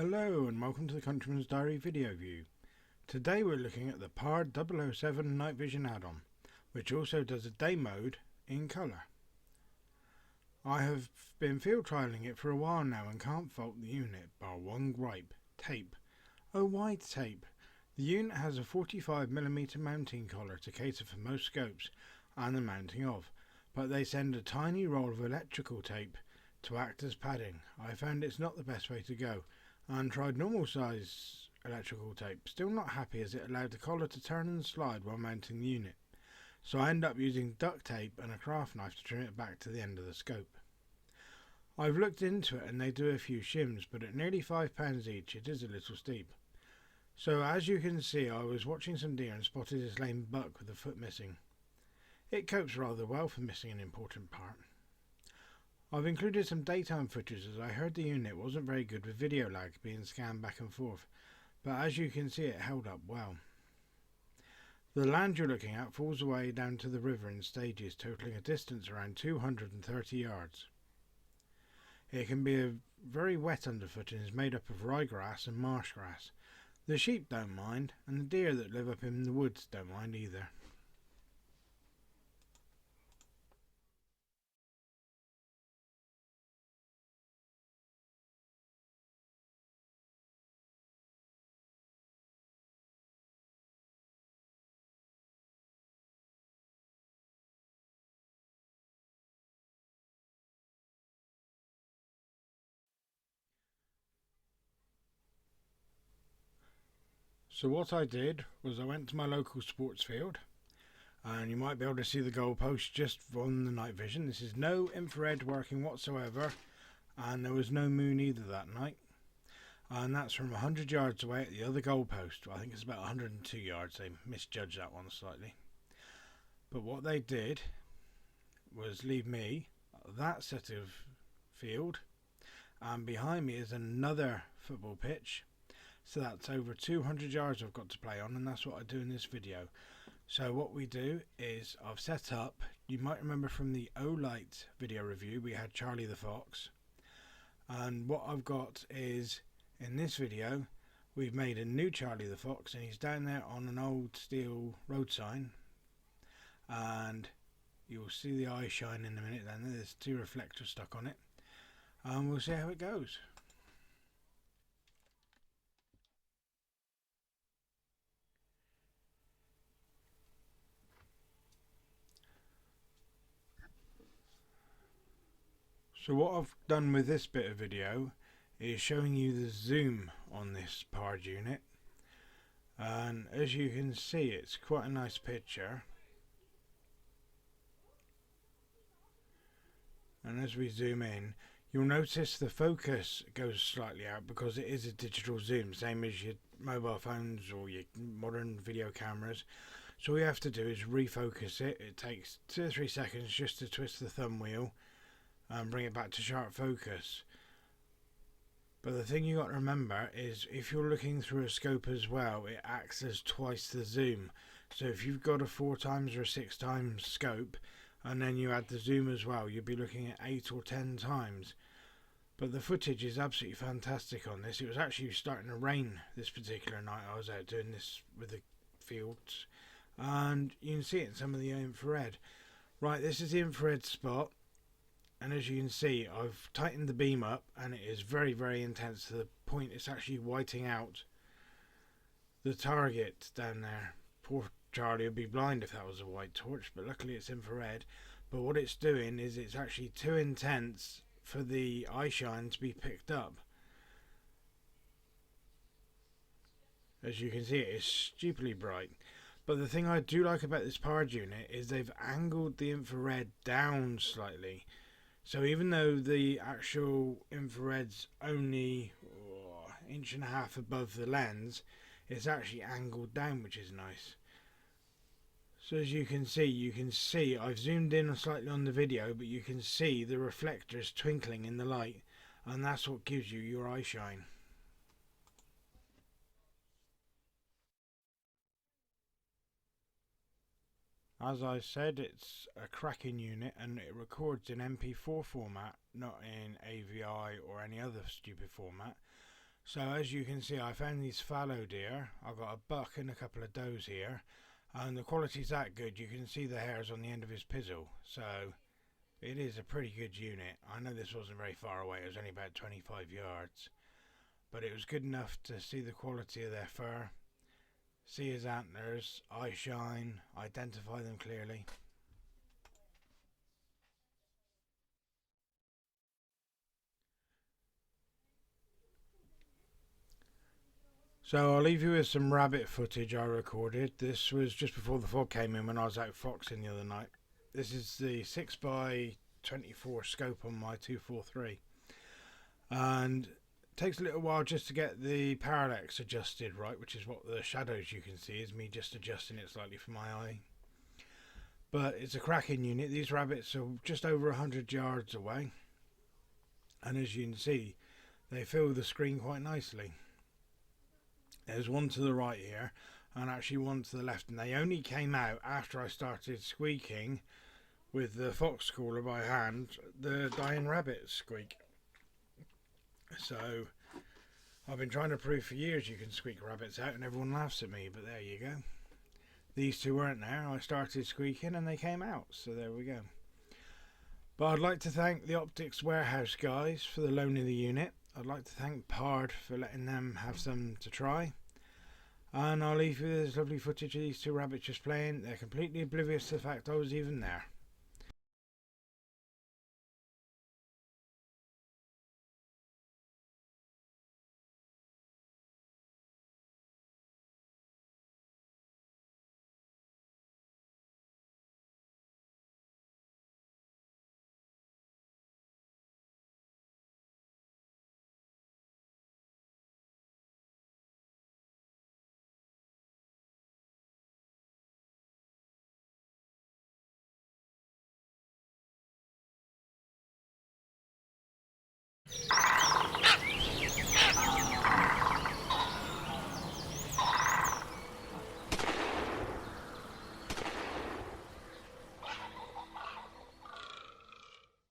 Hello and welcome to the Countryman's Diary video view. Today we're looking at the PAR 007 Night Vision add-on, which also does a day mode in colour. I have been field trialling it for a while now and can't fault the unit, bar one gripe: tape. Oh, why tape? The unit has a 45mm mounting collar to cater for most scopes and the mounting of, but they send a tiny roll of electrical tape to act as padding. I found it's not the best way to go, and tried normal size electrical tape, still not happy as it allowed the collar to turn and slide while mounting the unit, so I ended up using duct tape and a craft knife to trim it back to the end of the scope. I've looked into it and they do a few shims, but at nearly £5 each it is a little steep. So as you can see, I was watching some deer and spotted this lame buck with a foot missing. It copes rather well for missing an important part. I've included some daytime footage as I heard the unit wasn't very good with video lag being scanned back and forth, but as you can see it held up well. The land you're looking at falls away down to the river in stages, totaling a distance around 230 yards. It can be a very wet underfoot and is made up of ryegrass and marsh grass. The sheep don't mind, and the deer that live up in the woods don't mind either. So what I did was I went to my local sports field, and you might be able to see the goalpost just on the night vision. This is no infrared working whatsoever, and there was no moon either that night, and that's from 100 yards away at the other goalpost. I think it's about 102 yards, they misjudged that one slightly. But what they did was leave me that set of field, and behind me is another football pitch. So that's over 200 yards I've got to play on, and that's what I do in this video. So what we do is I've set up, you might remember from the O-Light video review we had Charlie the Fox, and what I've got is in this video we've made a new Charlie the Fox, and he's down there on an old steel road sign, and you'll see the eye shine in a minute. Then there's two reflectors stuck on it, and we'll see how it goes. So what I've done with this bit of video is showing you the zoom on this PAR unit, and as you can see it's quite a nice picture, and as we zoom in you'll notice the focus goes slightly out because it is a digital zoom, same as your mobile phones or your modern video cameras. So all you have to do is refocus it. It takes 2 or 3 seconds just to twist the thumb wheel and bring it back to sharp focus. But the thing you got to remember is if you're looking through a scope as well, it acts as twice the zoom. So if you've got a 4 times or a 6 times scope and then you add the zoom as well, you'll be looking at 8 or 10 times. But the footage is absolutely fantastic on this. It was actually starting to rain this particular night. I was out doing this with the fields, and you can see it in some of the infrared. Right, this is the infrared spot. And as you can see, I've tightened the beam up and it is very, very intense to the point it's actually whiting out the target down there. Poor Charlie would be blind if that was a white torch, but luckily it's infrared. But what it's doing is it's actually too intense for the eye shine to be picked up. As you can see, it is stupidly bright. But the thing I do like about this PAR unit is they've angled the infrared down slightly. So even though the actual infrared's only 1.5 inches above the lens, it's actually angled down, which is nice. So as you can see I've zoomed in slightly on the video, but you can see the reflectors twinkling in the light, and that's what gives you your eye shine. As I said, it's a cracking unit and it records in Mp4 format, not in AVI or any other stupid format. So as you can see, I found these fallow deer. I've got a buck and a couple of does here, and the quality's that good. You can see the hairs on the end of his pizzle, so it is a pretty good unit. I know this wasn't very far away, it was only about 25 yards, but it was good enough to see the quality of their fur, see his antlers, eye shine, identify them clearly. So I'll leave you with some rabbit footage I recorded. This was just before the fog came in when I was out foxing the other night. This is the 6x24 scope on my 243. And it takes a little while just to get the parallax adjusted right, which is what the shadows you can see is me just adjusting it slightly for my eye. But it's a cracking unit. These rabbits are just over 100 yards away. And as you can see, they fill the screen quite nicely. There's one to the right here and actually one to the left, and they only came out after I started squeaking with the fox caller by hand, the dying rabbit squeak. So I've been trying to prove for years you can squeak rabbits out and everyone laughs at me, but there you go. These two weren't there. I started squeaking and they came out, so there we go. But I'd like to thank the Optics Warehouse guys for the loan of the unit. I'd like to thank Pard for letting them have some to try. And I'll leave you with this lovely footage of these two rabbits just playing. They're completely oblivious to the fact I was even there.